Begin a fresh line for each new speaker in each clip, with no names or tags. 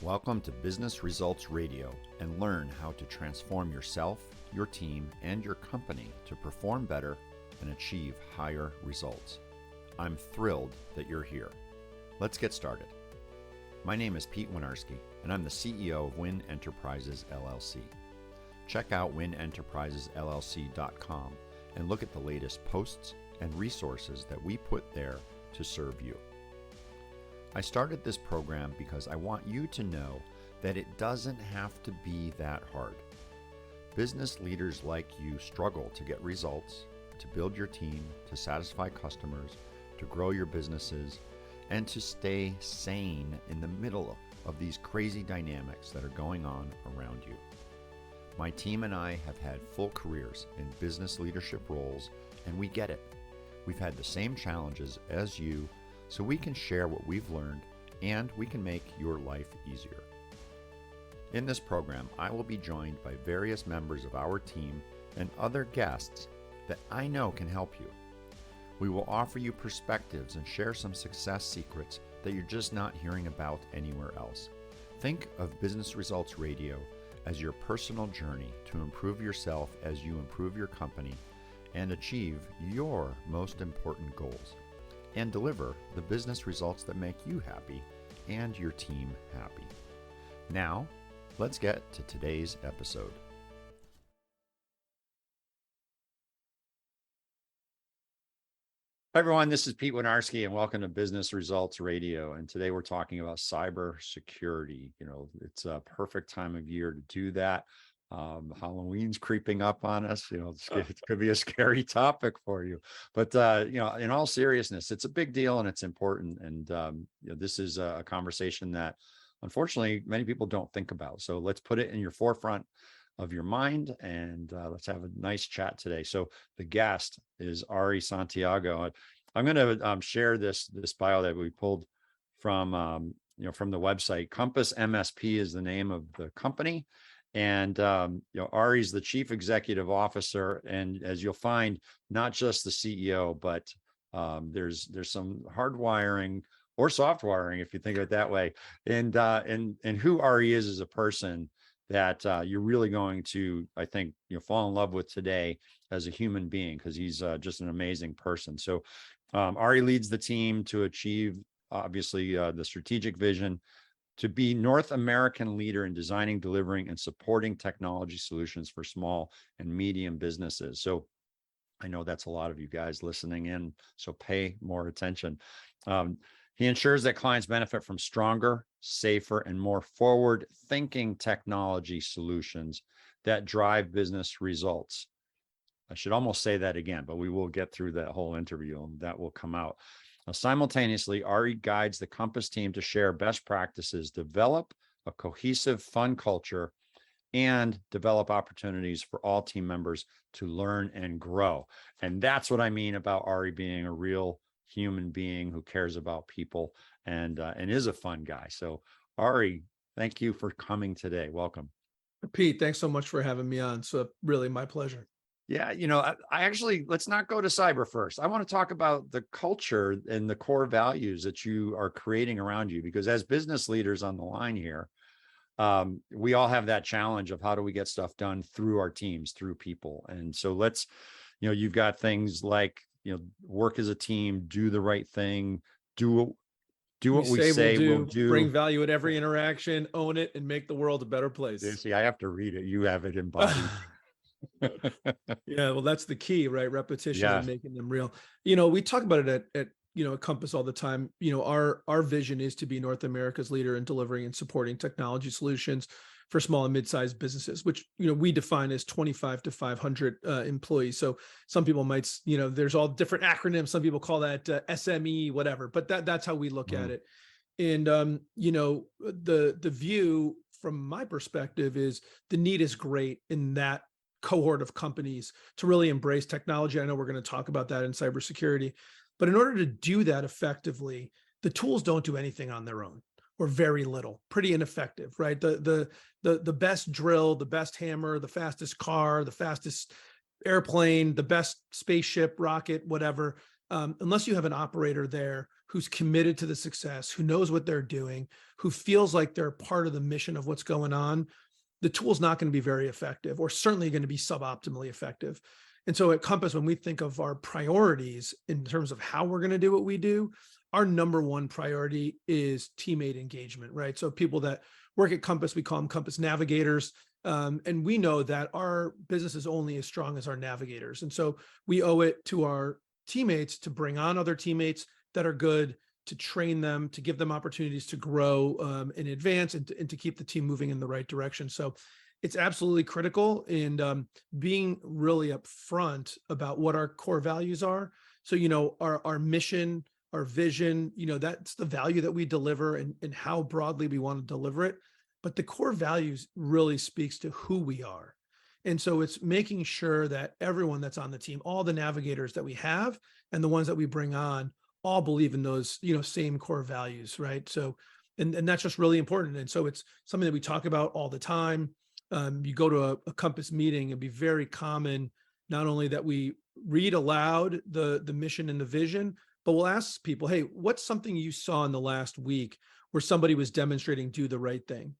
Welcome to Business Results Radio, and learn how to transform yourself, your team, and your company to perform better and achieve higher results. I'm thrilled that you're here. Let's get started. My name is Pete Winarski, and I'm the CEO of Win Enterprises LLC. Check out winenterprisesllc.com and look at the latest posts and resources that we put there to serve you. I started this program because I want you to know that it doesn't have to be that hard. Business leaders like you struggle to get results, to build your team, to satisfy customers, to grow your businesses, and to stay sane in the middle of these crazy dynamics that are going on around you. My team and I have had full careers in business leadership roles, and we get it. We've had the same challenges as you, so we can share what we've learned and we can make your life easier. In this program, I will be joined by various members of our team and other guests that I know can help you. We will offer you perspectives and share some success secrets that you're just not hearing about anywhere else. Think of Business Results Radio as your personal journey to improve yourself as you improve your company and achieve your most important goals, and deliver the business results that make you happy and your team happy. Now, let's get to today's episode. Hi everyone, this is Pete Winarski and welcome to Business Results Radio. And today we're talking about cybersecurity. It's a perfect time of year to do that. Halloween's creeping up on us. It could be a scary topic for you, but in all seriousness, it's a big deal and it's important. And this is a conversation that unfortunately many people don't think about. So let's put it in your forefront of your mind and let's have a nice chat today. So the guest is Ari Santiago. I'm going to share this bio that we pulled from from the website. CompassMSP is the name of the company. And Ari's the chief executive officer, and as you'll find, not just the CEO, but there's some hardwiring or soft wiring, if you think of it that way. And who Ari is as a person that you're really going to, I think, fall in love with today as a human being, because he's just an amazing person. So Ari leads the team to achieve, obviously, the strategic vision to be North American leader in designing, delivering, and supporting technology solutions for small and medium businesses. So I know that's a lot of you guys listening in, so pay more attention. He ensures that clients benefit from stronger, safer, and more forward-thinking technology solutions that drive business results. I should almost say that again, but we will get through that whole interview and that will come out. Simultaneously, Ari guides the Compass team to share best practices, develop a cohesive, fun culture, and develop opportunities for all team members to learn and grow. And that's what I mean about Ari being a real human being who cares about people and is a fun guy. So Ari, thank you for coming today. Welcome.
Pete, thanks so much for having me on. So really my pleasure.
Yeah, I actually, let's not go to cyber first. I want to talk about the culture and the core values that you are creating around you, because as business leaders on the line here, we all have that challenge of how do we get stuff done through our teams, through people. And so let's, you've got things like, work as a team, do the right thing, do what we say we'll do,
bring value at every interaction, own it, and make the world a better place.
See, I have to read it. You have it embodied.
Yeah, well, that's the key, right? Repetition and making them real. We talk about it at Compass all the time. Our vision is to be North America's leader in delivering and supporting technology solutions for small and mid-sized businesses, which we define as 25 to 500 employees. So some people might, there's all different acronyms. Some people call that SME, whatever. But that's how we look at it. And the view from my perspective is the need is great in that cohort of companies to really embrace technology. I know we're going to talk about that in cybersecurity, but in order to do that effectively, the tools don't do anything on their own, or very little, pretty ineffective, right? The best drill, the best hammer, the fastest car, the fastest airplane, the best spaceship, rocket, whatever, unless you have an operator there who's committed to the success, who knows what they're doing, who feels like they're part of the mission of what's going on, the tool's not going to be very effective, or certainly going to be suboptimally effective. And so at Compass, when we think of our priorities in terms of how we're going to do what we do, our number one priority is teammate engagement, right? So people that work at Compass, we call them Compass navigators. And we know that our business is only as strong as our navigators. And so we owe it to our teammates to bring on other teammates that are good, to train them, to give them opportunities to grow in advance, and to keep the team moving in the right direction. So it's absolutely critical, and being really upfront about what our core values are. So, our mission, our vision, that's the value that we deliver, and how broadly we want to deliver it. But the core values really speaks to who we are. And so it's making sure that everyone that's on the team, all the navigators that we have and the ones that we bring on, all believe in those, same core values, right? So, and that's just really important. And so it's something that we talk about all the time. You go to a Compass meeting, it'd be very common, not only that we read aloud the mission and the vision, but we'll ask people, hey, what's something you saw in the last week where somebody was demonstrating do the right thing?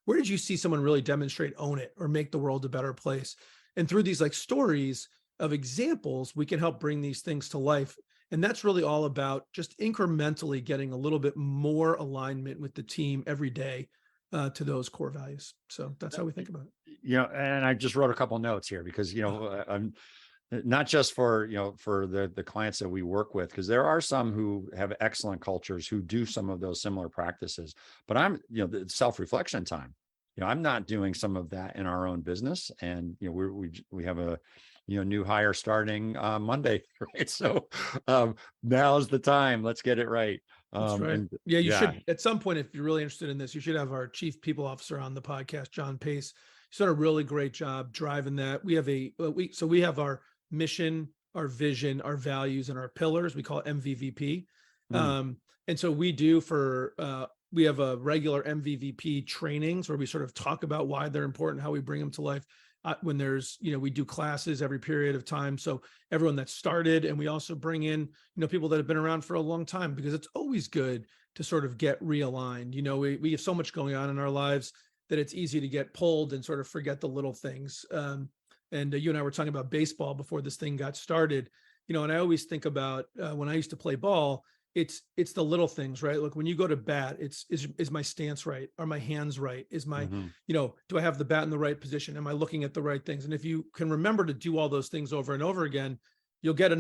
Where did you see someone really demonstrate own it or make the world a better place? And through these stories of examples, we can help bring these things to life. And that's really all about just incrementally getting a little bit more alignment with the team every day to those core values. So that's how we think about it.
And I just wrote a couple notes here because, I'm not just for, for the clients that we work with, because there are some who have excellent cultures who do some of those similar practices, but I'm, the self-reflection time, I'm not doing some of that in our own business. And, we have a, new hire starting Monday, right? So now's the time. Let's get it right.
That's right. You should, at some point, if you're really interested in this, you should have our chief people officer on the podcast, John Pace. He's done a really great job driving that. We have we have our mission, our vision, our values, and our pillars. We call it MVVP. And so we do we have a regular MVVP trainings where we sort of talk about why they're important, how we bring them to life. When there's, we do classes every period of time. So everyone that started, and we also bring in, people that have been around for a long time, because it's always good to sort of get realigned. We have so much going on in our lives that it's easy to get pulled and sort of forget the little things. And you and I were talking about baseball before this thing got started, and I always think about when I used to play ball, it's the little things, right? Look, when you go to bat, is my stance right? Are my hands right? Is my, do I have the bat in the right position? Am I looking at the right things? And if you can remember to do all those things over and over again, you'll get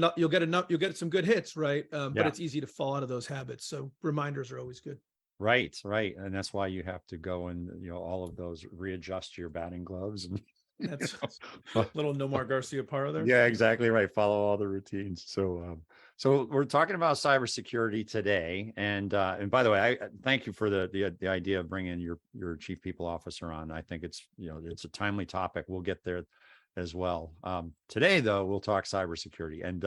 some good hits, right? But it's easy to fall out of those habits. So reminders are always good.
Right. And that's why you have to go and, all of those, readjust your batting gloves. And
that's little Nomar Garcia Parra there.
Yeah, exactly right. Follow all the routines. So we're talking about cybersecurity today. And by the way, I thank you for the idea of bringing your chief people officer on. I think it's, it's a timely topic. We'll get there as well. Today, though, we'll talk cybersecurity. And,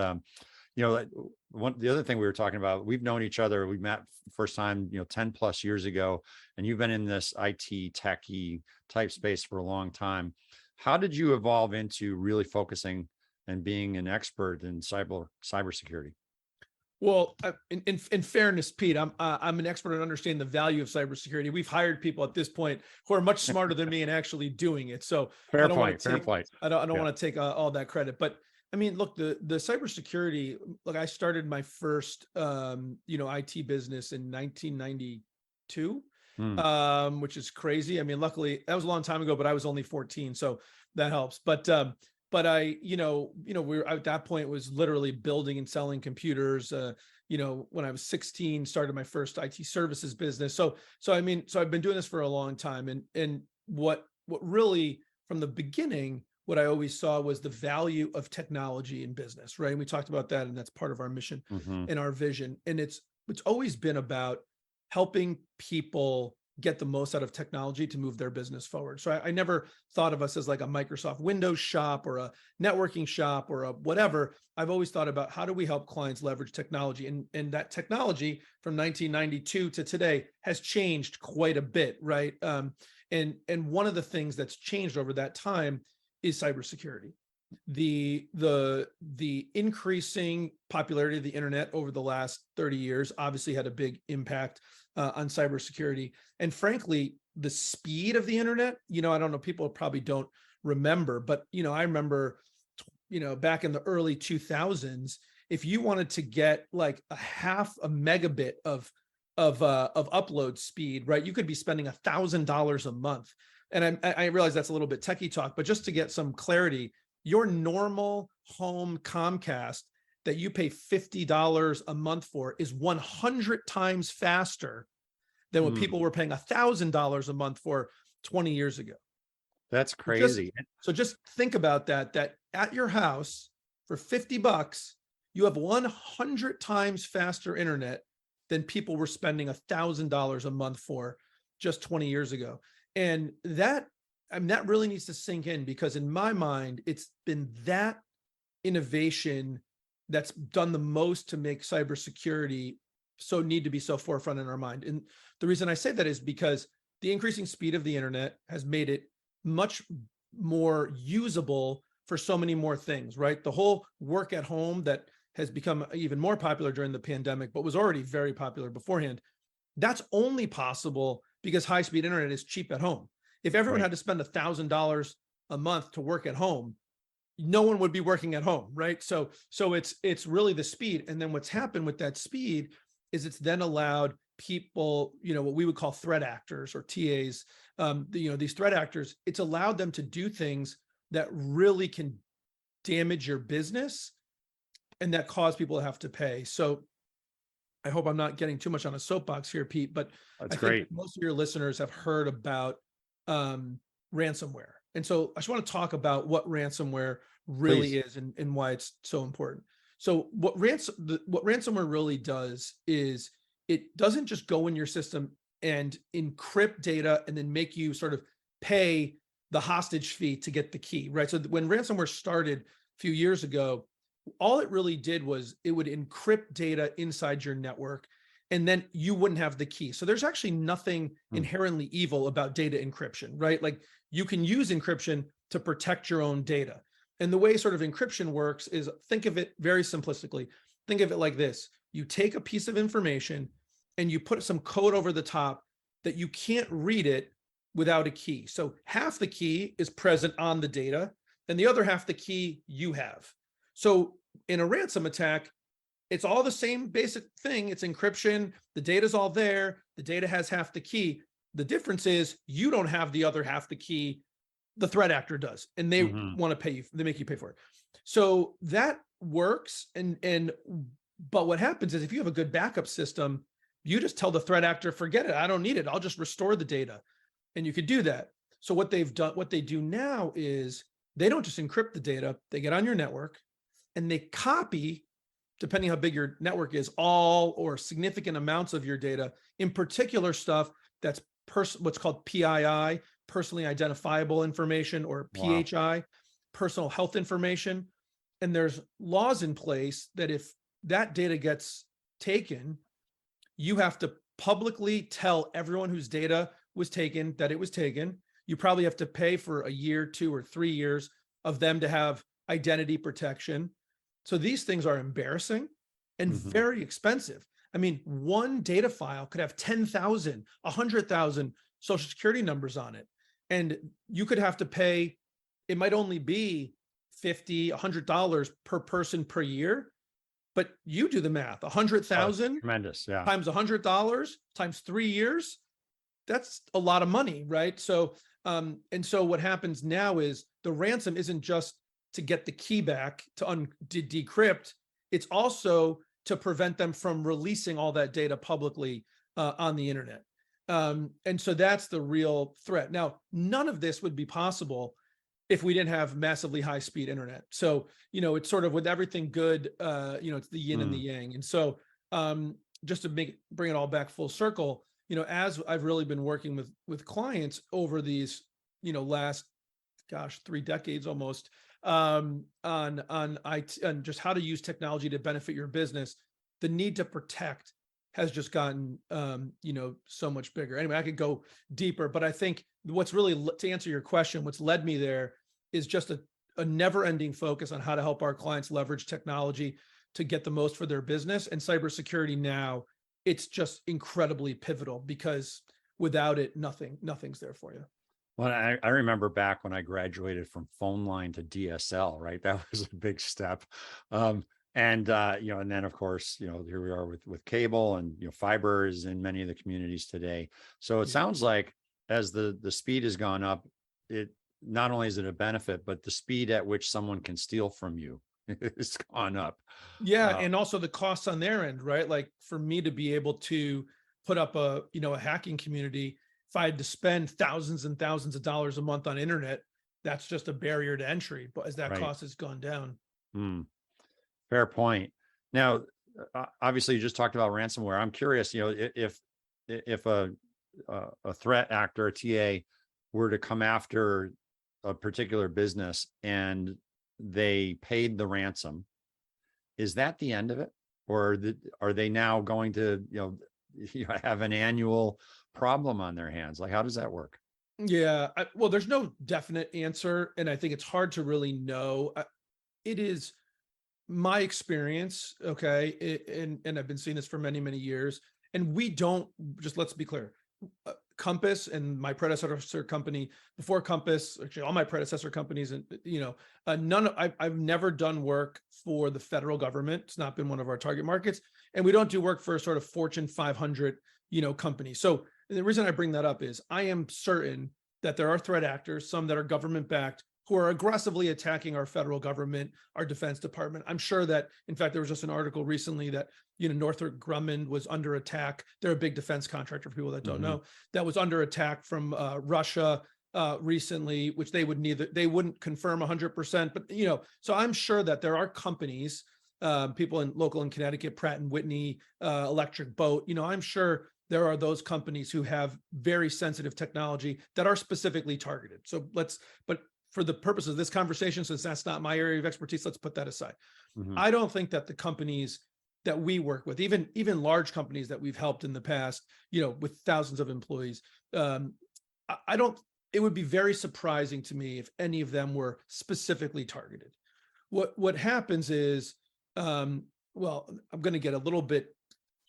the other thing we were talking about, we've known each other. We met first time, 10 plus years ago, and you've been in this IT techie type space for a long time. How did you evolve into really focusing and being an expert in cybersecurity?
Well, in fairness, Pete, I'm an expert in understanding the value of cybersecurity. We've hired people at this point who are much smarter than me and actually doing it. So
fair
I don't
point.
want to take all that credit. But I mean, look, the cybersecurity. Look, I started my first IT business in 1992. Which is crazy. I mean, luckily that was a long time ago, but I was only 14, so that helps. But I, we're at that point was literally building and selling computers. When I was 16, started my first IT services business. So I've been doing this for a long time. And what really from the beginning, what I always saw was the value of technology in business, right? And we talked about that, and that's part of our mission and our vision. And it's always been about helping people get the most out of technology to move their business forward. So I never thought of us as like a Microsoft Windows shop or a networking shop or a whatever. I've always thought about how do we help clients leverage technology, and that technology from 1992 to today has changed quite a bit, right? And one of the things that's changed over that time is cybersecurity. the increasing popularity of the internet over the last 30 years obviously had a big impact on cybersecurity. And frankly, the speed of the internet, I don't know, people probably don't remember, but I remember, back in the early 2000s, if you wanted to get like a half a megabit of upload speed, right, you could be spending $1,000 a month. And I realize that's a little bit techie talk, but just to get some clarity, your normal home Comcast that you pay $50 a month for is 100 times faster than what people were paying $1,000 a month for 20 years ago.
That's crazy.
So just think about that at your house for $50, you have 100 times faster internet than people were spending $1,000 a month for just 20 years ago. And that really needs to sink in, because in my mind, it's been that innovation that's done the most to make cybersecurity need to be so forefront in our mind. And the reason I say that is because the increasing speed of the internet has made it much more usable for so many more things, right? The whole work at home that has become even more popular during the pandemic, but was already very popular beforehand. That's only possible because high-speed internet is cheap at home. If everyone had to spend $1,000 a month to work at home, no one would be working at home, right? So it's really the speed. And then what's happened with that speed is it's then allowed people, what we would call threat actors or TAs, these threat actors, it's allowed them to do things that really can damage your business and that cause people to have to pay. So I hope I'm not getting too much on a soapbox here, Pete, but
That's
I
great.
think most of your listeners have heard about ransomware. And so I just want to talk about what ransomware really is and why it's so important. So what ransomware really does is it doesn't just go in your system and encrypt data and then make you sort of pay the hostage fee to get the key, right? So when ransomware started a few years ago, all it really did was it would encrypt data inside your network, and then you wouldn't have the key. So there's actually nothing inherently evil about data encryption, right? Like you can use encryption to protect your own data. And the way sort of encryption works is, think of it very simplistically. Think of it like this. You take a piece of information and you put some code over the top that you can't read it without a key. So half the key is present on the data and the other half the key you have. So in a ransom attack, it's all the same basic thing. It's encryption. The data's all there. The data has half the key. The difference is you don't have the other half the key. The threat actor does, and they want to pay you. They make you pay for it. So that works. But what happens is if you have a good backup system, you just tell the threat actor, forget it. I don't need it. I'll just restore the data. And you could do that. So what they do now is they don't just encrypt the data. They get on your network and they copy, depending how big your network is, all or significant amounts of your data, in particular stuff that's what's called PII, personally identifiable information, or PHI, personal health information. And there's laws in place that if that data gets taken, you have to publicly tell everyone whose data was taken that it was taken. You probably have to pay for a year, 2 or 3 years of them to have identity protection. So these things are embarrassing and very expensive. I mean, one data file could have 10,000, 100,000 social security numbers on it. And you could have to pay, it might only be $50, $100 per person per year, but you do the math, 100,000
tremendous, yeah,
times $100 times 3 years. That's a lot of money, right? So, and so what happens now is the ransom isn't just to get the key back to decrypt. It's also to prevent them from releasing all that data publicly on the internet. And so that's the real threat. Now, none of this would be possible if we didn't have massively high-speed internet. So, it's sort of with everything good, it's the yin and the yang. And so just to bring it all back full circle, as I've really been working with clients over these, last, 3 decades almost, on IT and just how to use technology to benefit your business, the need to protect has just gotten, so much bigger. Anyway, I could go deeper, but I think what's really, to answer your question, what's led me there is just a never-ending focus on how to help our clients leverage technology to get the most for their business. And cybersecurity now, it's just incredibly pivotal, because without it, nothing's there for you.
Well, I remember back when I graduated from phone line to DSL, right? That was a big step. And then of course, here we are with cable, and fiber is in many of the communities today. So it sounds like as the speed has gone up, it not only is it a benefit, but the speed at which someone can steal from you has gone up.
Yeah, and also the costs on their end, right? Like for me to be able to put up a hacking community, if I had to spend thousands and thousands of dollars a month on internet, that's just a barrier to entry. But as that
Right.
cost has gone down.
Fair point. Now, obviously, you just talked about ransomware. I'm curious, if a threat actor, a TA, were to come after a particular business and they paid the ransom, is that the end of it, or are they now going to have an annual problem on their hands? Like, how does that work?
Yeah, well, there's no definite answer, and I think it's hard to really know. It is my experience, okay, and I've been seeing this for many, many years, and we don't, just let's be clear, Compass and my predecessor company before Compass, actually all my predecessor companies, and I've never done work for the federal government. It's not been one of our target markets, and we don't do work for sort of Fortune 500 companies. So the reason I bring that up is I am certain that there are threat actors, some that are government backed, who are aggressively attacking our federal government, our Defense Department. I'm sure that, in fact, there was just an article recently that, Northrop Grumman was under attack. They're a big defense contractor for people that don't know, that was under attack from Russia recently, which they wouldn't confirm 100%, but, so I'm sure that there are companies, people local in Connecticut, Pratt and Whitney, Electric Boat, I'm sure there are those companies who have very sensitive technology that are specifically targeted. So but for the purpose of this conversation, since that's not my area of expertise, let's put that aside. I don't think that the companies that we work with, even large companies that we've helped in the past, with thousands of employees, it would be very surprising to me if any of them were specifically targeted. What happens is, well, I'm going to get a little bit,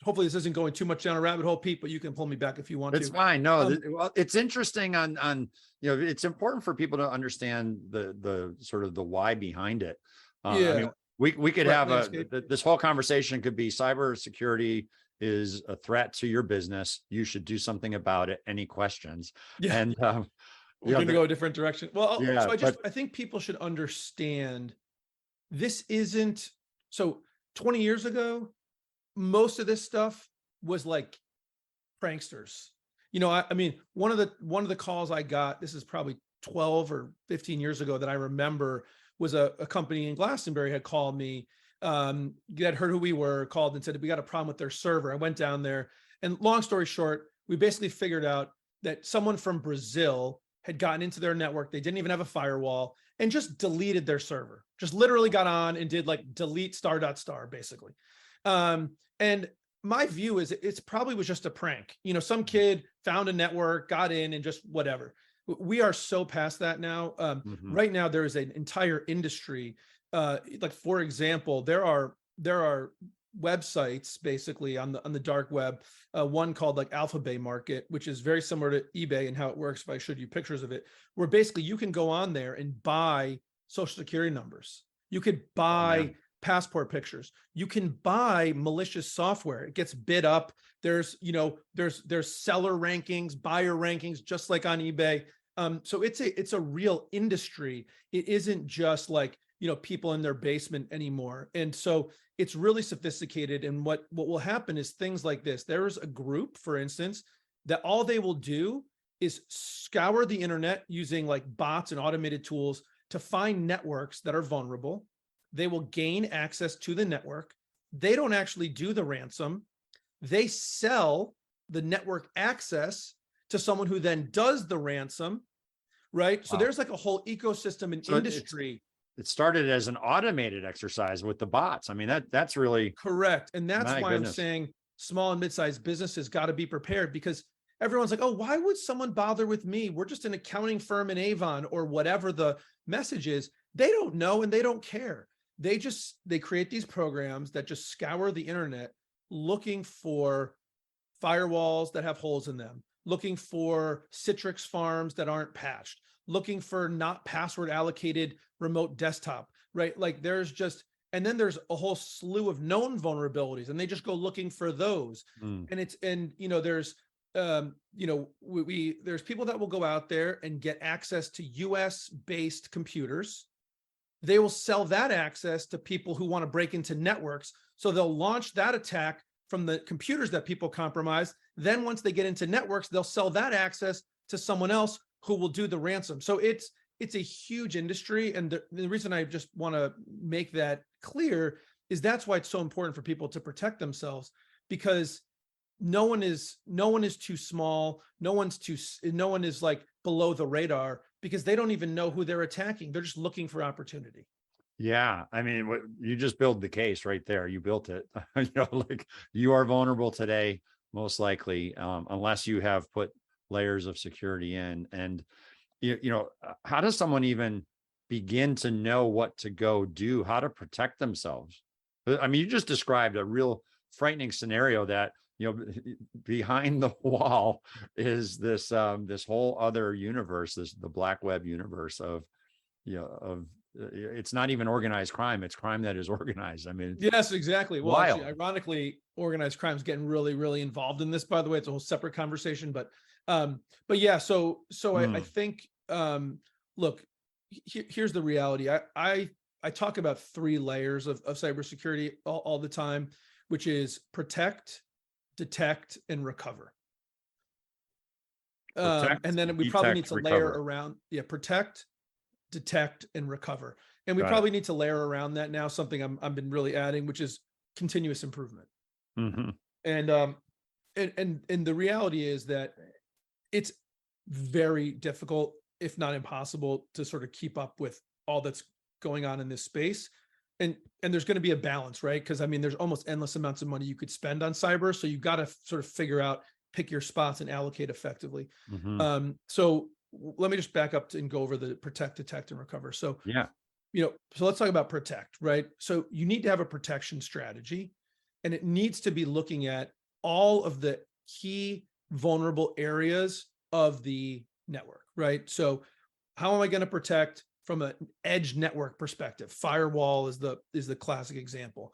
hopefully this isn't going too much down a rabbit hole, Pete, but you can pull me back if you want to.
It's fine. No, well, it's interesting on, it's important for people to understand the sort of the why behind it. I mean, we could have this whole conversation could be cybersecurity is a threat to your business. You should do something about it. Any questions?
Yeah.
And
we're going to go a different direction. Well,
yeah,
so I think people should understand this isn't, so 20 years ago, most of this stuff was like pranksters. I mean, one of the calls I got, this is probably 12 or 15 years ago, that I remember, was a company in Glastonbury had called me, had heard who we were, called and said, we got a problem with their server. I went down there, and long story short, we basically figured out that someone from Brazil had gotten into their network. They didn't even have a firewall, and just deleted their server. Just literally got on and did like delete ***, basically. And my view is it's probably was just a prank. Some kid found a network, got in, and just whatever. We are so past that now. Right now, there is an entire industry. Like, for example, there are websites basically on the dark web. One called like Alpha Bay Market, which is very similar to eBay and how it works. If I showed you pictures of it, where basically you can go on there and buy social security numbers. You could buy passport pictures. You can buy malicious software. It gets bid up. There's seller rankings, buyer rankings, just like on eBay. So it's a real industry. It isn't just like, people in their basement anymore. And so it's really sophisticated. And what will happen is things like this. There's a group, for instance, that all they will do is scour the internet using like bots and automated tools to find networks that are vulnerable. They will gain access to the network. They don't actually do the ransom. They sell the network access to someone who then does the ransom, right? Wow. So there's like a whole ecosystem and industry.
It started as an automated exercise with the bots. I mean, that's really
correct. And that's why I'm saying small and mid-sized businesses got to be prepared, because everyone's like, oh, why would someone bother with me? We're just an accounting firm in Avon, or whatever the message is. They don't know and they don't care. They create these programs that just scour the internet looking for firewalls that have holes in them, looking for Citrix farms that aren't patched, looking for not password allocated remote desktop, right? Like there's just, and then there's a whole slew of known vulnerabilities and they just go looking for those. And there's, there's people that will go out there and get access to US based computers. They will sell that access to people who want to break into networks. So they'll launch that attack from the computers that people compromise. Then once they get into networks, they'll sell that access to someone else who will do the ransom. So it's a huge industry. And the reason I just want to make that clear is that's why it's so important for people to protect themselves, because no one is too small. No one is like below the radar, because they don't even know who they're attacking. They're just looking for opportunity.
Yeah. I mean, what you just build the case right there. You built it. Like you are vulnerable today, most likely, unless you have put layers of security in. And, how does someone even begin to know what to go do, how to protect themselves? I mean, you just described a real frightening scenario that, behind the wall is this whole other universe, the black web universe of it's not even organized crime, it's crime that is organized. I mean,
yes, exactly. Well,
wild.
actually, ironically, organized crime is getting really, really involved in this, by the way. It's a whole separate conversation, but yeah, so I think look, here's the reality. I talk about 3 layers of cybersecurity all the time, which is protect, detect, and recover.
Protect,
and then we
detect,
probably need to layer
recover.
around, protect, detect, and recover. And we
Got
probably need to layer around that now something I've been really adding, which is continuous improvement. And the reality is that it's very difficult, if not impossible, to sort of keep up with all that's going on in this space. And there's going to be a balance, right? Because I mean, there's almost endless amounts of money you could spend on cyber. So you've got to sort of figure out, pick your spots and allocate effectively. So let me just back up and go over the protect, detect, and recover. So,
Yeah.
So let's talk about protect, right? So you need to have a protection strategy, and it needs to be looking at all of the key vulnerable areas of the network, right? So how am I going to protect from an edge network perspective? Firewall is the classic example.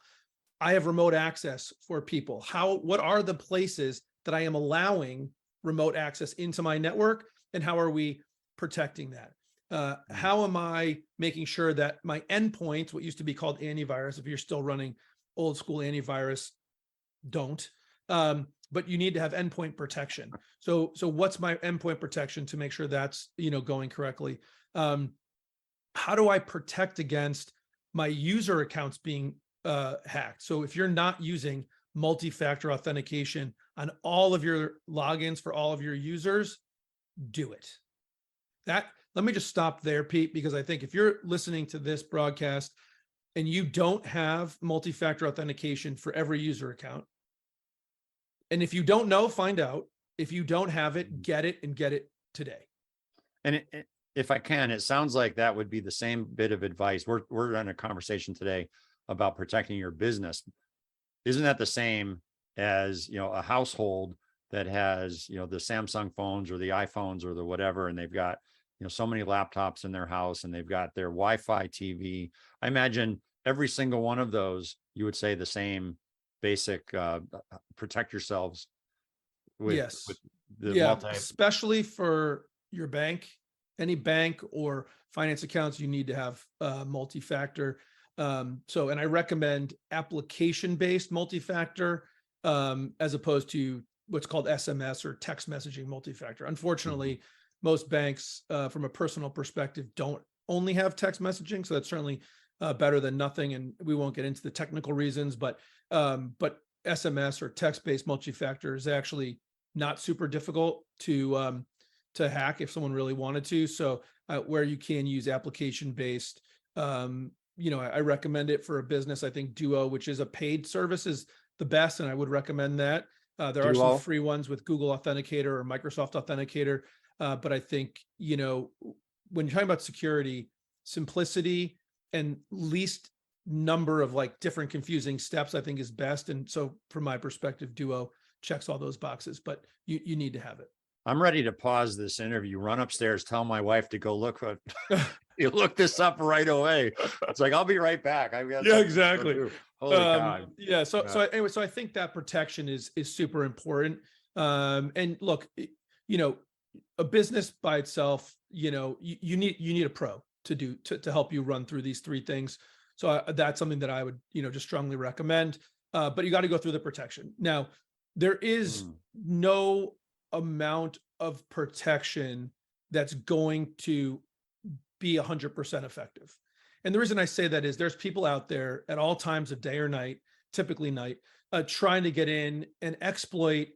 I have remote access for people. What are the places that I am allowing remote access into my network, and how are we protecting that? How am I making sure that my endpoints, what used to be called antivirus, if you're still running old school antivirus, don't. But you need to have endpoint protection. So what's my endpoint protection to make sure that's going correctly? How do I protect against my user accounts being hacked? So if you're not using multi-factor authentication on all of your logins for all of your users, do it. Let me just stop there, Pete, because I think if you're listening to this broadcast and you don't have multi-factor authentication for every user account, and if you don't know, find out. If you don't have it, get it, and get it today.
And if I can, it sounds like that would be the same bit of advice. We're in a conversation today about protecting your business. Isn't that the same as, a household that has, the Samsung phones or the iPhones or the whatever, and they've got, so many laptops in their house, and they've got their Wi-Fi TV. I imagine every single one of those, you would say the same basic, protect yourselves with,
yes.
with the
Yeah, especially for your bank, any bank or finance accounts, you need to have multi-factor. And I recommend application-based multi-factor as opposed to what's called SMS or text messaging multi-factor. Unfortunately, most banks, from a personal perspective, don't only have text messaging, so that's certainly better than nothing. And we won't get into the technical reasons, but SMS or text-based multi-factor is actually not super difficult to hack if someone really wanted to. So where you can use application-based, I recommend it for a business. I think Duo, which is a paid service, is the best, and I would recommend that. There are some free ones with Google Authenticator or Microsoft Authenticator, but I think when you're talking about security, simplicity and least number of like different confusing steps, I think is best. And so from my perspective, Duo checks all those boxes, but you need to have it.
I'm ready to pause this interview, run upstairs, tell my wife to go look what you look this up right away. It's like, I'll be right back. I've got
exactly.
Holy God.
Yeah. So anyway, so I think that protection is super important. And look, you know, a business by itself, you know, you need a pro to help you run through these three things. So that's something that I would, you know, just strongly recommend. But you got to go through the protection. Now, there is no amount of protection that's going to be 100% effective. And the reason I say that is there's people out there at all times of day or night, typically night, trying to get in and exploit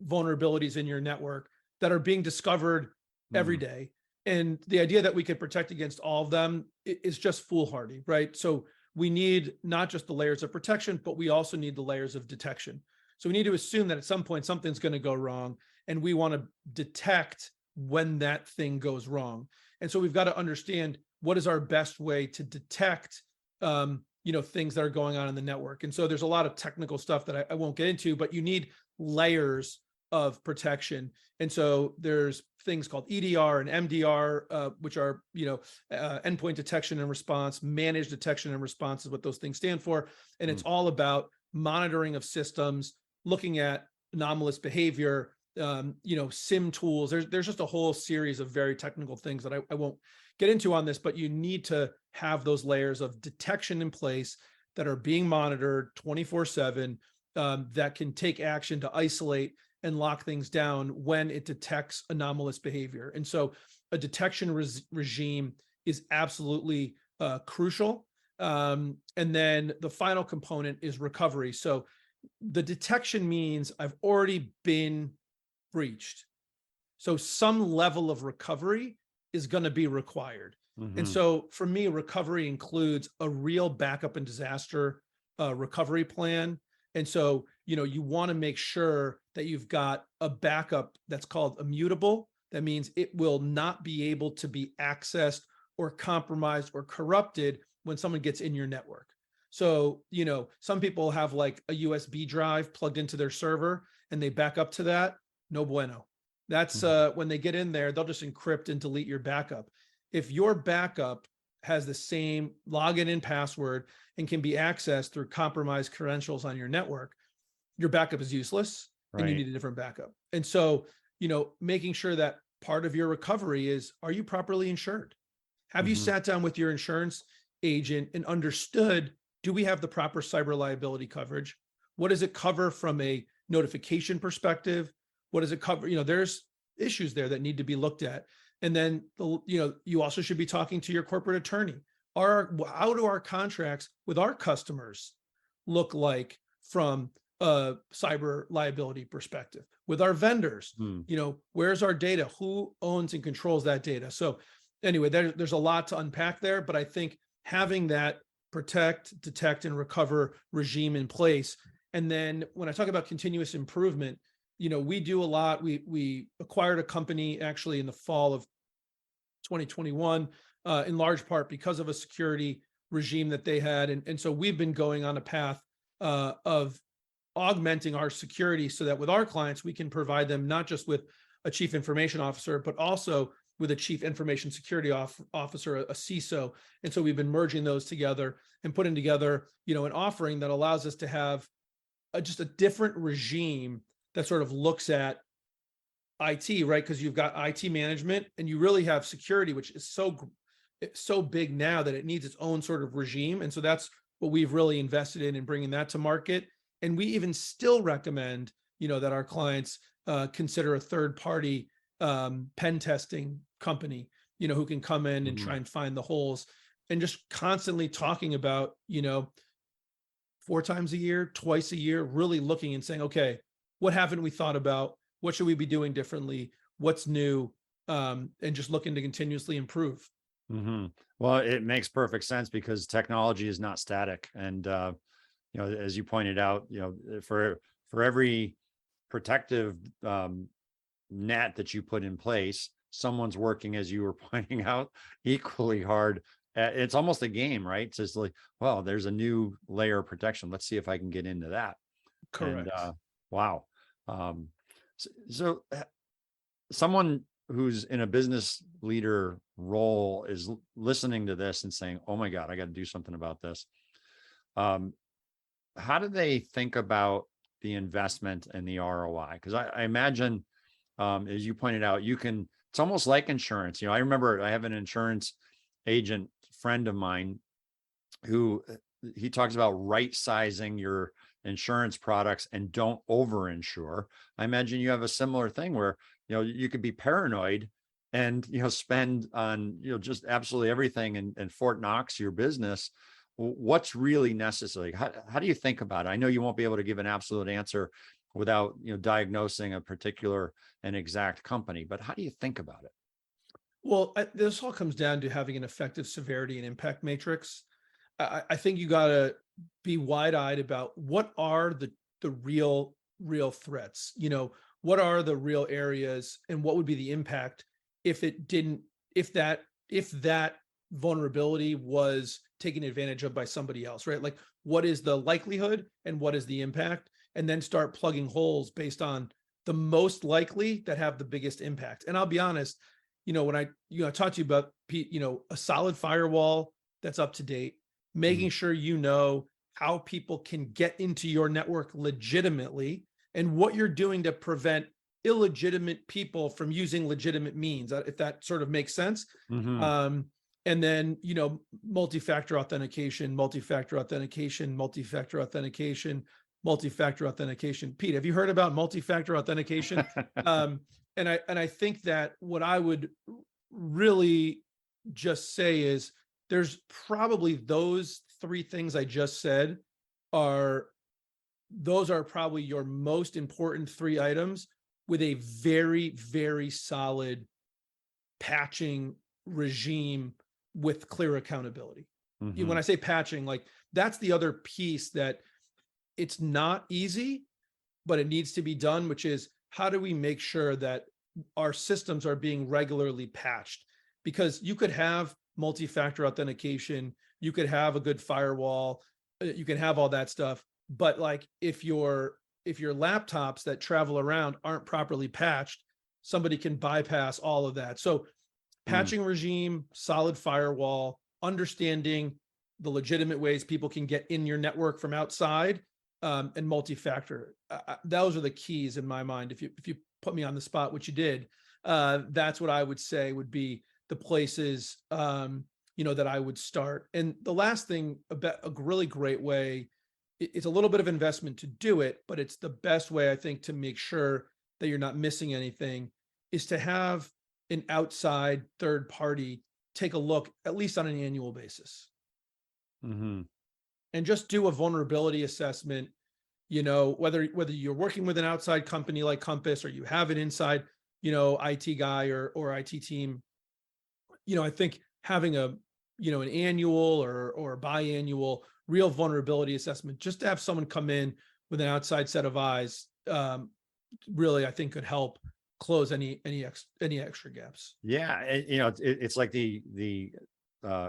vulnerabilities in your network that are being discovered every day. And the idea that we could protect against all of them is just foolhardy, right? So we need not just the layers of protection, but we also need the layers of detection. So we need to assume that at some point something's going to go wrong, and we want to detect when that thing goes wrong. And so we've got to understand what is our best way to detect, you know, things that are going on in the network. And so there's a lot of technical stuff that I won't get into, but you need layers of protection. And so there's things called EDR and MDR, which are, you know, endpoint detection and response. Managed detection and response is what those things stand for. And it's all about monitoring of systems, looking at anomalous behavior, you know, SIM tools. There's just a whole series of very technical things that I won't get into on this, but you need to have those layers of detection in place that are being monitored 24/7, that can take action to isolate and lock things down when it detects anomalous behavior. And so a detection regime is absolutely crucial. And then the final component is recovery. So the detection means I've already been breached. So some level of recovery is going to be required. And so for me, recovery includes a real backup and disaster recovery plan. And so, you know, you want to make sure that you've got a backup that's called immutable. That means it will not be able to be accessed or compromised or corrupted when someone gets in your network. So, you know, some people have like a USB drive plugged into their server and they back up to that. No bueno. That's when they get in there, they'll just encrypt and delete your backup. If your backup has the same login and password and can be accessed through compromised credentials on your network, your backup is useless and you need a different backup. And so, you know, making sure that part of your recovery is, are you properly insured? Have you sat down with your insurance agent and understood, do we have the proper cyber liability coverage? What does it cover from a notification perspective? What does it cover? You know, there's issues there that need to be looked at. And then, you know, you also should be talking to your corporate attorney. How do our contracts with our customers look like from a cyber liability perspective? With our vendors, you know, where's our data? Who owns and controls that data? So anyway, there's a lot to unpack there, but I think having that protect, detect, and recover regime in place. And then when I talk about continuous improvement, you know, we do a lot. We acquired a company actually in the fall of 2021, in large part because of a security regime that they had. And so we've been going on a path of augmenting our security so that with our clients, we can provide them not just with a chief information officer, but also with a chief information security officer, a CISO. And so we've been merging those together and putting together, you know, an offering that allows us to have just a different regime that sort of looks at IT, right? Because you've got IT management and you really have security, which is so big now that it needs its own sort of regime. And so that's what we've really invested in bringing that to market. And we even still recommend, you know, that our clients consider a third party pen testing company, you know, who can come in and try and find the holes, and just constantly talking about, you know, 4 times a year, twice a year, really looking and saying, okay, what haven't we thought about? What should we be doing differently? What's new? And just looking to continuously improve.
Well, it makes perfect sense because technology is not static. And, you know, as you pointed out, you know, for every protective net that you put in place, someone's working, as you were pointing out, equally hard it's almost a game, right? It's just like, well, there's a new layer of protection. Let's see if I can get into that. And
Correct.
wow. So someone who's in a business leader role is listening to this and saying, oh my God, I got to do something about this. How do they think about the investment and the ROI? Because I imagine, as you pointed out, it's almost like insurance. I remember I have an insurance agent friend of mine who he talks about right sizing your insurance products and don't over insure. I imagine you have a similar thing where, you could be paranoid and, spend on, just absolutely everything and Fort Knox your business. What's really necessary? How do you think about it? I know you won't be able to give an absolute answer without, diagnosing a particular and exact company, but how do you think about it?
Well, this all comes down to having an effective severity and impact matrix. I think you got to be wide-eyed about what are the real threats. What are the real areas, and what would be the impact if that vulnerability was taken advantage of by somebody else, right? Like, what is the likelihood and what is the impact? And then start plugging holes based on the most likely that have the biggest impact. And I'll be honest, when I talk to you about, a solid firewall that's up to date, making sure how people can get into your network legitimately, and what you're doing to prevent illegitimate people from using legitimate means, if that sort of makes sense.
Mm-hmm.
And then, multi-factor authentication, multi-factor authentication, multi-factor authentication, multi-factor authentication. Pete, have you heard about multi-factor authentication? And I think that what I would really just say is there's probably those three things I just said are probably your most important three items, with a very, very solid patching regime with clear accountability.
Mm-hmm.
When I say patching, like, that's the other piece that it's not easy, but it needs to be done, which is, how do we make sure that our systems are being regularly patched? Because you could have multi-factor authentication, you could have a good firewall, you can have all that stuff, but like, if your laptops that travel around aren't properly patched, somebody can bypass all of that. So patching regime, solid firewall, understanding the legitimate ways people can get in your network from outside, and multi-factor. Those are the keys in my mind. If you put me on the spot, which you did, that's what I would say would be the places, that I would start. And the last thing, a really great way, it's a little bit of investment to do it, but it's the best way, I think, to make sure that you're not missing anything, is to have an outside third party take a look, at least on an annual basis.
Mm-hmm.
And just do a vulnerability assessment, whether you're working with an outside company like Compass, or you have an inside, IT guy or IT team. I think having an annual or biannual real vulnerability assessment, just to have someone come in with an outside set of eyes, really, I think, could help close any extra gaps.
Yeah, it's like the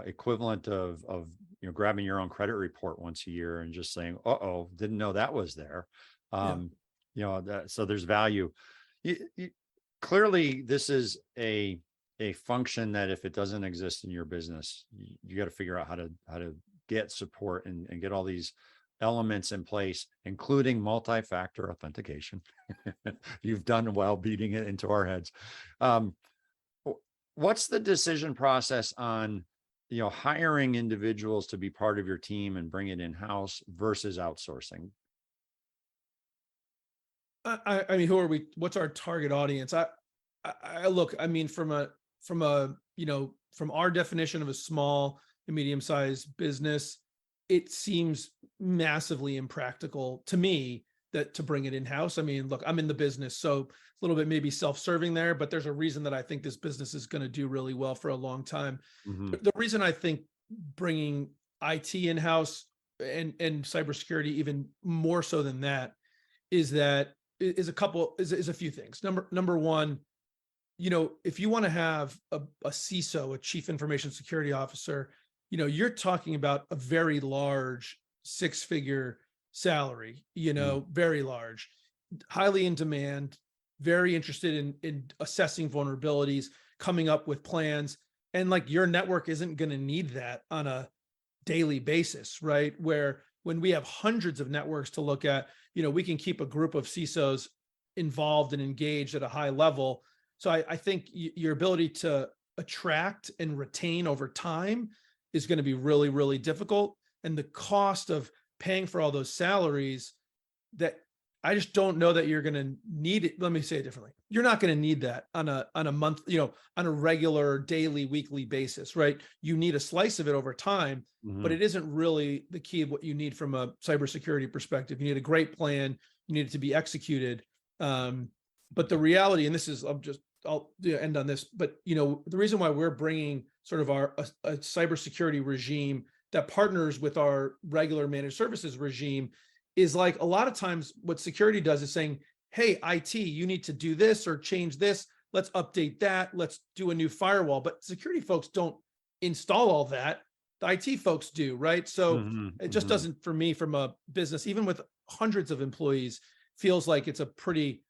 equivalent of grabbing your own credit report once a year and just saying, "Uh-oh, didn't know that was there." So there's value. Clearly, this is a function that, if it doesn't exist in your business, you got to figure out how to get support and get all these elements in place, including multi-factor authentication. You've done well beating it into our heads. What's the decision process on, hiring individuals to be part of your team and bring it in-house versus outsourcing?
I mean, who are we? What's our target audience? I look, I mean, from our definition of a small and medium-sized business, it seems massively impractical to me to bring it in-house. I mean, look, I'm in the business, so a little bit maybe self-serving there, but there's a reason that I think this business is going to do really well for a long time.
Mm-hmm.
The reason I think bringing IT in-house and cybersecurity even more so than that is a few things. Number one, if you want to have a CISO, a chief information security officer, you're talking about a very large six-figure salary, very large, highly in demand, very interested in assessing vulnerabilities, coming up with plans. And like your network isn't going to need that on a daily basis, right? Where when we have hundreds of networks to look at, we can keep a group of CISOs involved and engaged at a high level. So I think your ability to attract and retain over time is going to be really, really difficult. And the cost of paying for all those salaries, that I just don't know that you're going to need it. Let me say it differently. You're not going to need that on a month, on a regular daily, weekly basis, right? You need a slice of it over time, but it isn't really the key of what you need from a cybersecurity perspective. You need a great plan. You need it to be executed. But the reality, and this is, I'll end on this, but the reason why we're bringing sort of a cybersecurity regime that partners with our regular managed services regime is, like, a lot of times what security does is saying, hey, IT, you need to do this or change this. Let's update that. Let's do a new firewall. But security folks don't install all that. The IT folks do, right? So it just doesn't, for me, from a business, even with hundreds of employees, feels like it's a pretty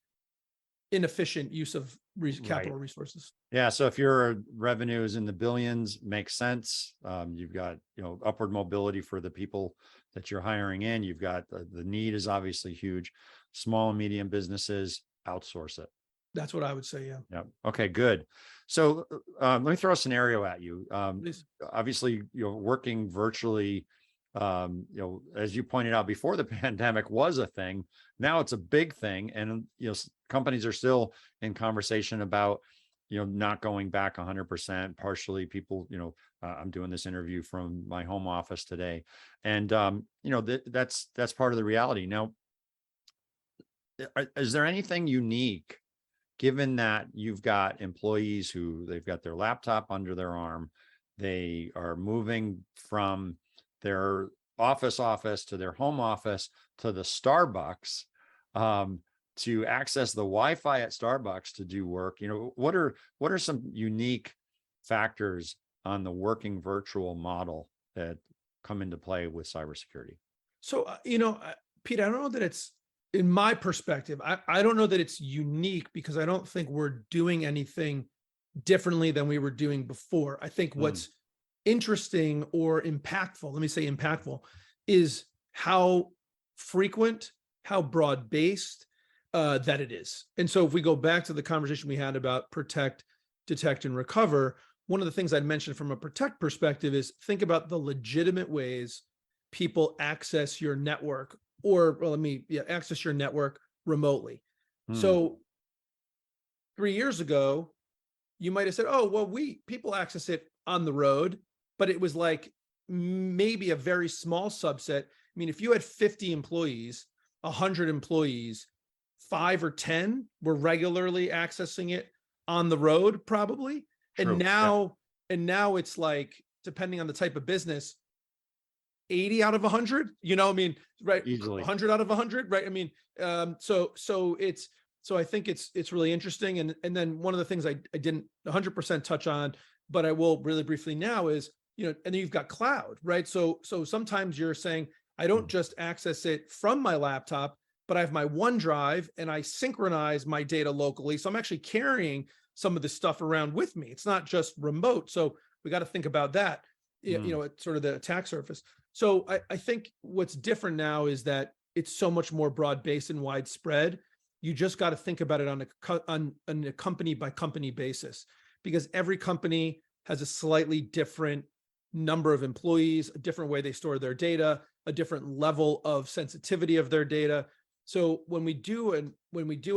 inefficient use of capital resources.
Yeah. So if your revenue is in the billions, makes sense. You've got, upward mobility for the people that you're hiring in. You've got the need is obviously huge. Small and medium businesses, outsource it.
That's what I would say. Yeah.
Yeah. Okay, good. So let me throw a scenario at you. Obviously, working virtually, as you pointed out before the pandemic was a thing. Now it's a big thing. And, companies are still in conversation about, not going back 100%, partially. People, I'm doing this interview from my home office today. And, that's part of the reality. Now, is there anything unique, given that you've got employees who they've got their laptop under their arm, they are moving from their office to their home office to the Starbucks, to access the Wi-Fi at Starbucks to do work? What are some unique factors on the working virtual model that come into play with cybersecurity?
So, Pete, I don't know that it's, in my perspective, I don't know that it's unique, because I don't think we're doing anything differently than we were doing before. I think what's interesting or impactful, let me say impactful, is how frequent, how broad-based that it is. And so if we go back to the conversation we had about protect, detect, and recover, one of the things I'd mentioned from a protect perspective is think about the legitimate ways people access your network, or access your network remotely. So 3 years ago, you might have said, oh, well, people access it on the road, but it was like maybe a very small subset. I mean, if you had 50 employees, 100 employees, 5 or 10 were regularly accessing it on the road, probably. True. And now it's like, depending on the type of business, 80 out of 100, right?
Easily
100 out of 100, right? I mean, so I think it's really interesting. And then one of the things I didn't 100% touch on, but I will really briefly now is, and then you've got cloud, right? So sometimes you're saying, I don't just access it from my laptop, but I have my OneDrive and I synchronize my data locally. So I'm actually carrying some of this stuff around with me. It's not just remote. So we got to think about that, at sort of the attack surface. So I think what's different now is that it's so much more broad-based and widespread. You just got to think about it on a company by company basis, because every company has a slightly different number of employees, a different way they store their data, a different level of sensitivity of their data. So when we do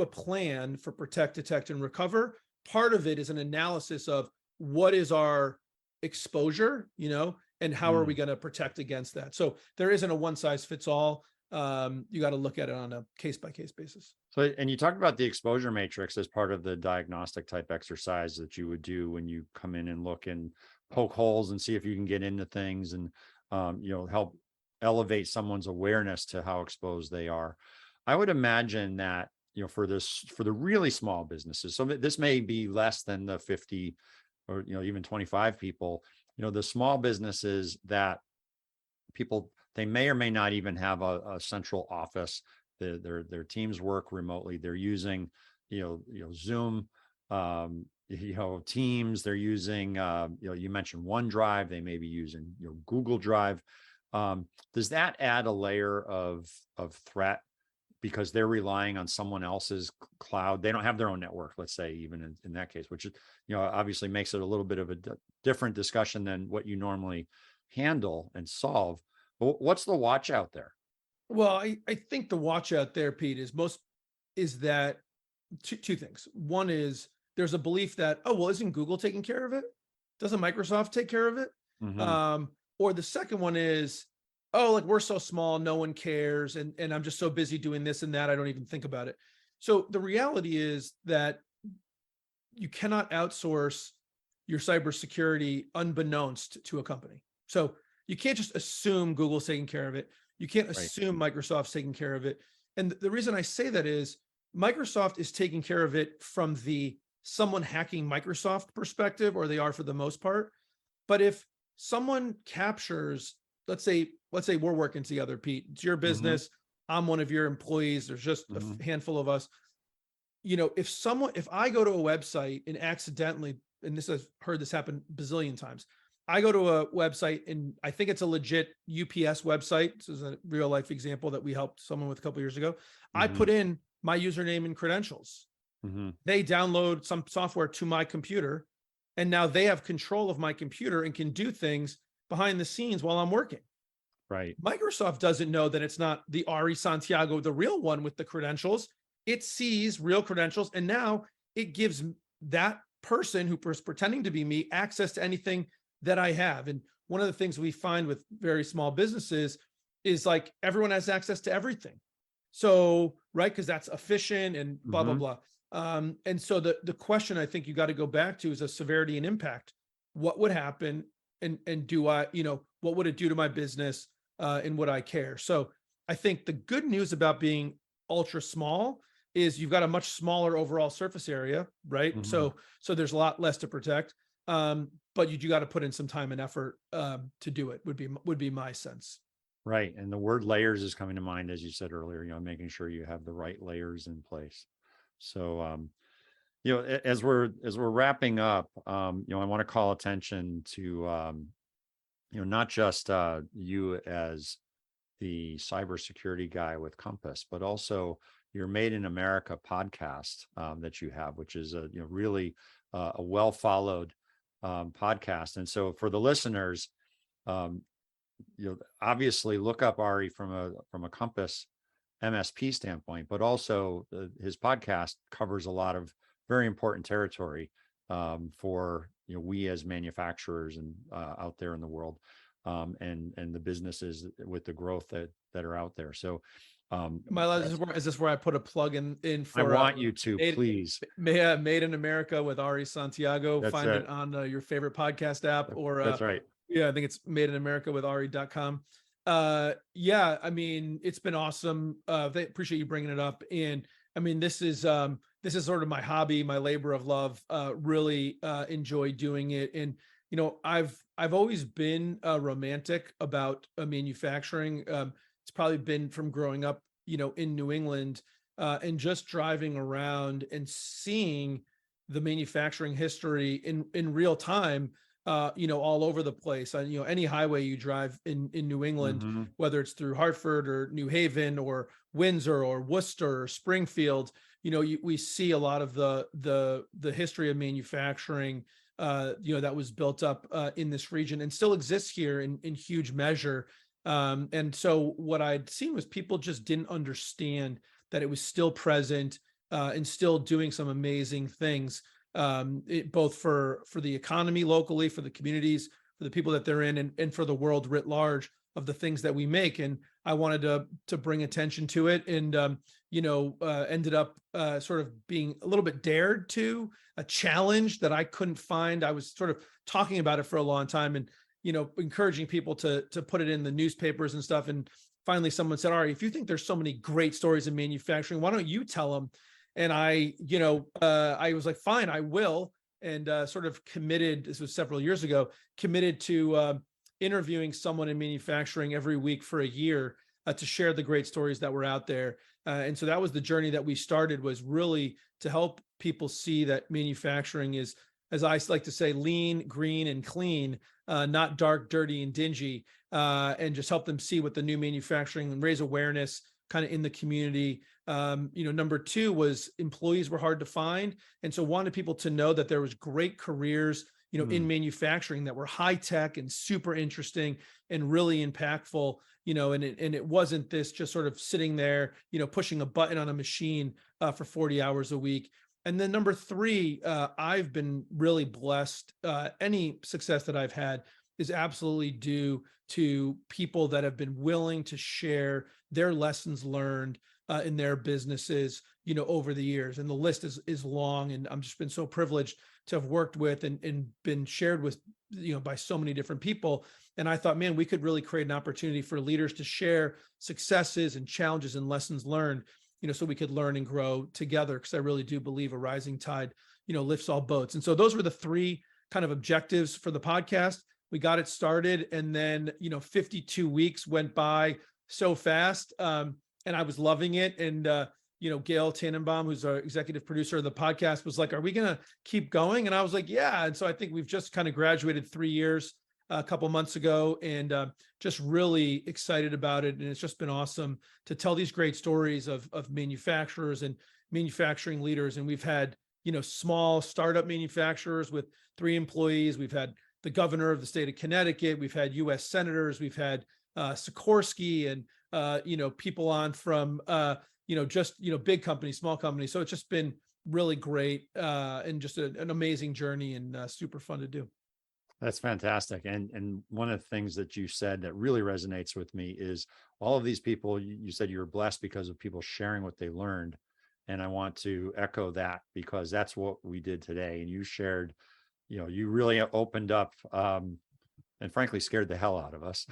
a plan for protect, detect, and recover, part of it is an analysis of what is our exposure, and how are we going to protect against that? So there isn't a one size fits all. You got to look at it on a case by case basis.
So, and you talked about the exposure matrix as part of the diagnostic type exercise that you would do when you come in and look and poke holes and see if you can get into things and, help elevate someone's awareness to how exposed they are. I would imagine that, for the really small businesses, so this may be less than the 50 or, even 25 people. the small businesses that people, they may or may not even have a central office. Their teams work remotely. They're using, Zoom, Teams. They're using, you mentioned OneDrive. They may be using, Google Drive. Does that add a layer of threat because they're relying on someone else's cloud? They don't have their own network, let's say, even in that case, which is, obviously makes it a little bit of a different discussion than what you normally handle and solve. But what's the watch out there?
Well, I think the watch out there, Pete, is that two things. One is there's a belief that, oh, well, isn't Google taking care of it? Doesn't Microsoft take care of it?
Mm-hmm.
Or the second one is, oh, like we're so small, no one cares. And I'm just so busy doing this and that, I don't even think about it. So the reality is that you cannot outsource your cybersecurity unbeknownst to a company. So you can't just assume Google's taking care of it. You can't assume Microsoft's taking care of it. And the reason I say that is Microsoft is taking care of it from the someone hacking Microsoft perspective, or they are for the most part. But if someone captures, let's say we're working together, Pete, it's your business. Mm-hmm. I'm one of your employees. There's just a handful of us. If I go to a website and accidentally, and this, I've heard this happen bazillion times, I go to a website and I think it's a legit UPS website. This is a real life example that we helped someone with a couple of years ago. I put in my username and credentials. They download some software to my computer, and now they have control of my computer and can do things behind the scenes while I'm working.
Right.
Microsoft doesn't know that it's not the Ari Santiago, the real one with the credentials. It sees real credentials, and now it gives that person who is pretending to be me access to anything that I have. And one of the things we find with very small businesses is like everyone has access to everything. So, right, because that's efficient and blah, blah, blah. And so the question I think you got to go back to is a severity and impact. What would happen, and do I, what would it do to my business, and would I care? So I think the good news about being ultra small is you've got a much smaller overall surface area, right? So there's a lot less to protect. But you got to put in some time and effort to do it, would be my sense.
Right. And the word layers is coming to mind, as you said earlier, making sure you have the right layers in place. So, as we're wrapping up, I want to call attention to, not just you as the cybersecurity guy with Compass, but also your Made in America podcast that you have, which is really a well followed podcast. And so for the listeners, obviously look up Ari from a Compass MSP standpoint, but also his podcast covers a lot of very important territory for we as manufacturers and out there in the world, and the businesses with the growth that are out there. So
is this where I put a plug in for?
I want you to please.
Made in America with Ari Santiago.
That's
Find it on your favorite podcast app, or
that's right.
Yeah, I think it's Made in America with Ari.com. Yeah, I mean, it's been awesome. They appreciate you bringing it up. And I mean, this is sort of my hobby, my labor of love. Really enjoy doing it. And I've always been romantic about manufacturing. It's probably been from growing up, in New England, and just driving around and seeing the manufacturing history in real time, all over the place. Any highway you drive in New England, whether it's through Hartford or New Haven or Windsor or Worcester or Springfield, we see a lot of the history of manufacturing, that was built up in this region and still exists here in huge measure. And so what I'd seen was people just didn't understand that it was still present and still doing some amazing things, both for the economy locally, for the communities, for the people that they're in, and for the world writ large of the things that we make. And I wanted to bring attention to it, and ended up sort of being a little bit dared to a challenge that I couldn't find. I was sort of talking about it for a long time, and encouraging people to put it in the newspapers and stuff. And finally someone said, Ari, if you think there's so many great stories in manufacturing, why don't you tell them? And I was like, fine, I will. and sort of committed, this was several years ago, committed to interviewing someone in manufacturing every week for a year to share the great stories that were out there. And so that was the journey that we started, was really to help people see that manufacturing is, as I like to say, lean, green, and clean, not dark, dirty, and dingy, and just help them see what the new manufacturing and raise awareness kind of in the community. Number two was employees were hard to find. And so wanted people to know that there was great careers, in manufacturing that were high tech and super interesting and really impactful, and it wasn't this just sort of sitting there, pushing a button on a machine for 40 hours a week. And then number three, I've been really blessed. Any success that I've had is absolutely due to people that have been willing to share their lessons learned in their businesses, over the years. And the list is long, and I'm just been so privileged to have worked with and been shared with, by so many different people. And I thought, man, we could really create an opportunity for leaders to share successes and challenges and lessons learned, so we could learn and grow together. Because I really do believe a rising tide, lifts all boats. And so those were the three kind of objectives for the podcast. We got it started, and then 52 weeks went by so fast, and I was loving it. And Gail Tannenbaum, who's our executive producer of the podcast, was like, "Are we gonna keep going?" And I was like, "Yeah." And so I think we've just kind of graduated 3 years a couple months ago, and just really excited about it. And it's just been awesome to tell these great stories of manufacturers and manufacturing leaders. And we've had small startup manufacturers with 3 employees. We've had the governor of the state of Connecticut. We've had U.S. senators. We've had Sikorsky, and people on from big companies, small companies. So it's just been really great, and just an amazing journey, and super fun to do.
That's fantastic. And one of the things that you said that really resonates with me is all of these people, you said you were blessed because of people sharing what they learned. And I want to echo that, because that's what we did today. And you shared, you really opened up, and frankly scared the hell out of us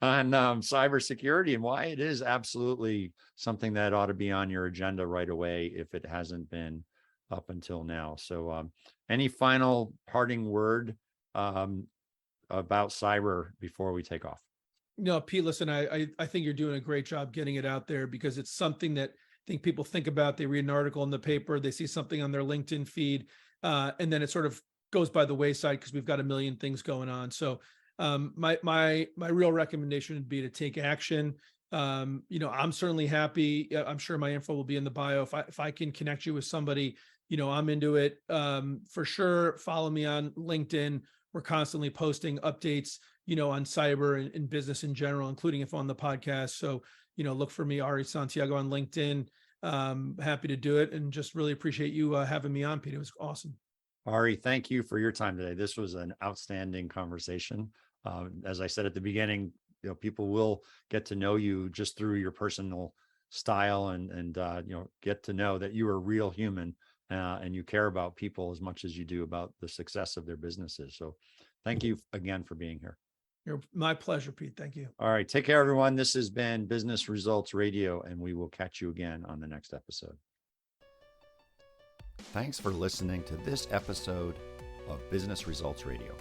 on cybersecurity, and why it is absolutely something that ought to be on your agenda right away if it hasn't been up until now. So any final parting word about cyber before we take off?
No, Pete, listen, I think you're doing a great job getting it out there, because it's something that I think people think about. They read an article in the paper, they see something on their LinkedIn feed, and then it sort of goes by the wayside because we've got a million things going on. So my real recommendation would be to take action. I'm certainly happy. I'm sure my info will be in the bio. If I can connect you with somebody, I'm into it. For sure, follow me on LinkedIn. We're constantly posting updates, on cyber and business in general, including if on the podcast. So, look for me, Ari Santiago, on LinkedIn. Happy to do it, and just really appreciate you having me on, Pete. It was awesome.
Ari, thank you for your time today. This was an outstanding conversation. As I said at the beginning, people will get to know you just through your personal style, and get to know that you are a real human, and you care about people as much as you do about the success of their businesses. So thank you again for being here.
My pleasure, Pete. Thank you.
All right. Take care, everyone. This has been Business Results Radio, and we will catch you again on the next episode. Thanks for listening to this episode of Business Results Radio.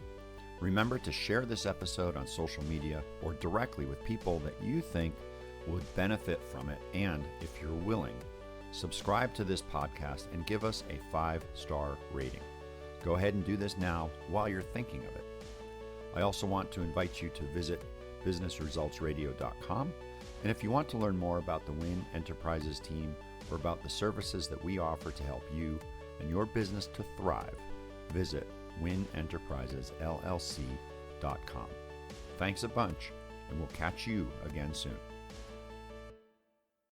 Remember to share this episode on social media or directly with people that you think would benefit from it. And if you're willing, subscribe to this podcast and give us a 5-star rating. Go ahead and do this now while you're thinking of it. I also want to invite you to visit businessresultsradio.com. And if you want to learn more about the Win Enterprises team, or about the services that we offer to help you and your business to thrive, visit winenterprisesllc.com. Thanks a bunch, and we'll catch you again soon.